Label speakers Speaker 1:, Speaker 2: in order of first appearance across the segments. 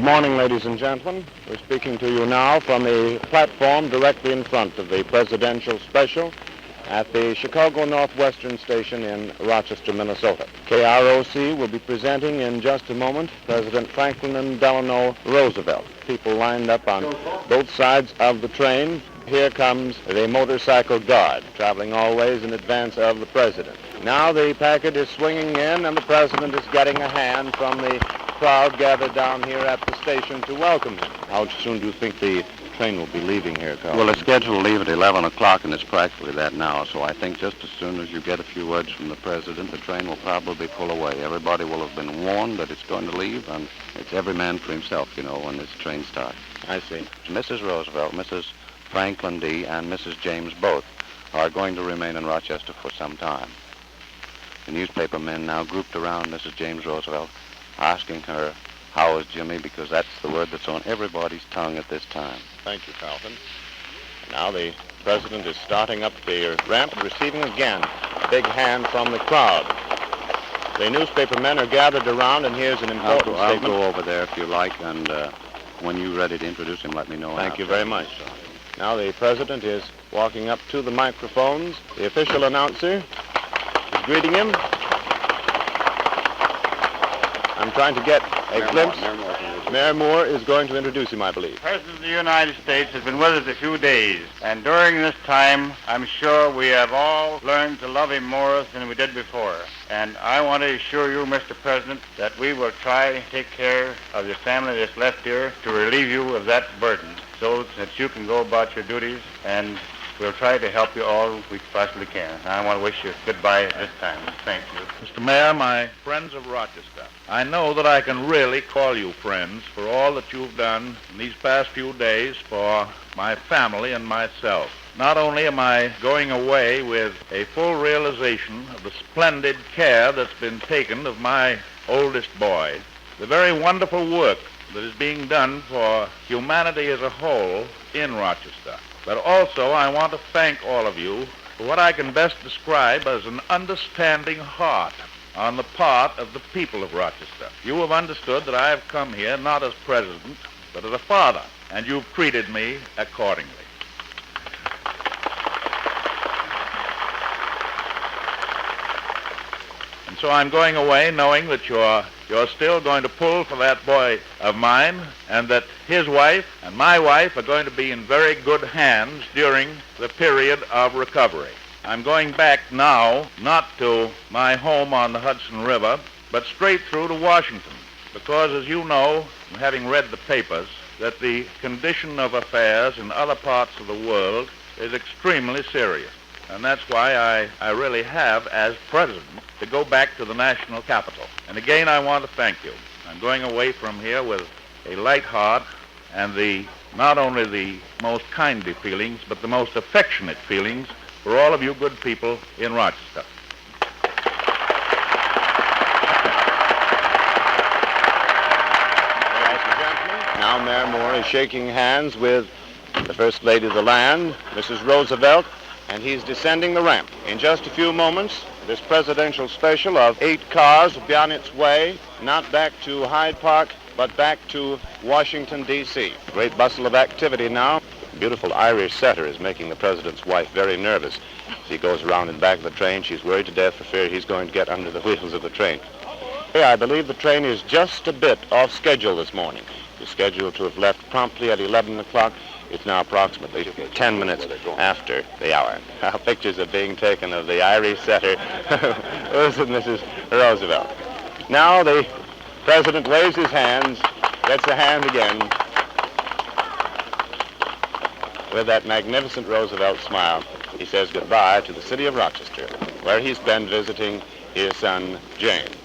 Speaker 1: Good morning, ladies and gentlemen. We're speaking to you now from a platform directly in front of the presidential special at the Chicago Northwestern Station in Rochester, Minnesota. KROC will be presenting in just a moment President Franklin Delano Roosevelt. People lined up on both sides of the train. Here comes the motorcycle guard, traveling always in advance of the president. Now the packet is swinging in, and the president is getting a hand from the crowd gathered down here at the station to welcome him. How soon do you think the train will be leaving here, Carl?
Speaker 2: Well, it's scheduled to leave at 11 o'clock, and it's practically that now. So I think just as soon as you get a few words from the president, the train will probably pull away. Everybody will have been warned that it's going to leave, and it's every man for himself, you know, when this train starts.
Speaker 1: I see.
Speaker 2: Mrs. Roosevelt, Mrs. Franklin D., and Mrs. James both are going to remain in Rochester for some time. The newspaper men now grouped around Mrs. James Roosevelt, asking her, "How is Jimmy?" because that's the word that's on everybody's tongue at this time.
Speaker 1: Thank you, Carlton. Now the president is starting up the ramp, receiving again a big hand from the crowd. The newspaper men are gathered around, and here's an important statement.
Speaker 2: I'll go over there if you like, and when you're ready to introduce him, let me know.
Speaker 1: Thank you very much. Now the president is walking up to the microphones. The official announcer is greeting him. I'm trying to get a glimpse. Mayor Moore is going to introduce him, I believe.
Speaker 3: The President of the United States has been with us a few days, and during this time, I'm sure we have all learned to love him more than we did before. And I want to assure you, Mr. President, that we will try to take care of your family that's left here to relieve you of that burden so that you can go about your duties, and we'll try to help you all we possibly can. I want to wish you goodbye at this time. Thank you.
Speaker 4: Mr. Mayor, my friends of Rochester, I know that I can really call you friends for all that you've done in these past few days for my family and myself. Not only am I going away with a full realization of the splendid care that's been taken of my oldest boy, the very wonderful work that is being done for humanity as a whole in Rochester, but also I want to thank all of you for what I can best describe as an understanding heart on the part of the people of Rochester. You have understood that I have come here not as president, but as a father, and you've treated me accordingly. And so I'm going away knowing that you're still going to pull for that boy of mine, and that his wife and my wife are going to be in very good hands during the period of recovery. I'm going back now, not to my home on the Hudson River, but straight through to Washington, because as you know, having read the papers, that the condition of affairs in other parts of the world is extremely serious. And that's why I really have, as president, to go back to the national capital. And again, I want to thank you. I'm going away from here with a light heart and not only the most kindly feelings, but the most affectionate feelings for all of you good people in Rochester.
Speaker 1: Ladies and gentlemen, now Mayor Moore is shaking hands with the First Lady of the land, Mrs. Roosevelt, and he's descending the ramp. In just a few moments, this presidential special of 8 cars will be on its way, not back to Hyde Park, but back to Washington, D.C. Great bustle of activity now. A beautiful Irish setter is making the president's wife very nervous. As he goes around in back of the train, she's worried to death for fear he's going to get under the wheels of the train. I believe the train is just a bit off schedule this morning. It's scheduled to have left promptly at 11 o'clock. It's now approximately 10 minutes after the hour. Pictures are being taken of the Irish setter, Mrs. Roosevelt. Now the president waves his hands, gets a hand again, with that magnificent Roosevelt smile. He says goodbye to the city of Rochester, where he's been visiting his son, James,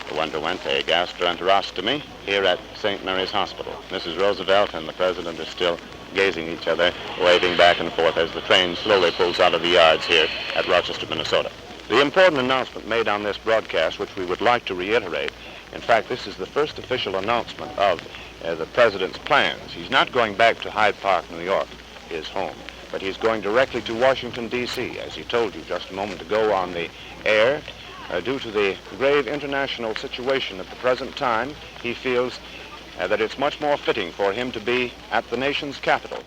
Speaker 1: who underwent a gastroenterostomy here at St. Mary's Hospital. Mrs. Roosevelt and the president are still gazing at each other, waving back and forth as the train slowly pulls out of the yards here at Rochester, Minnesota. The important announcement made on this broadcast, which we would like to reiterate, in fact, this is the first official announcement of the president's plans. He's not going back to Hyde Park, New York, his home, but he's going directly to Washington, D.C., as he told you just a moment ago on the air. Due to the grave international situation at the present time, he feels that it's much more fitting for him to be at the nation's capital.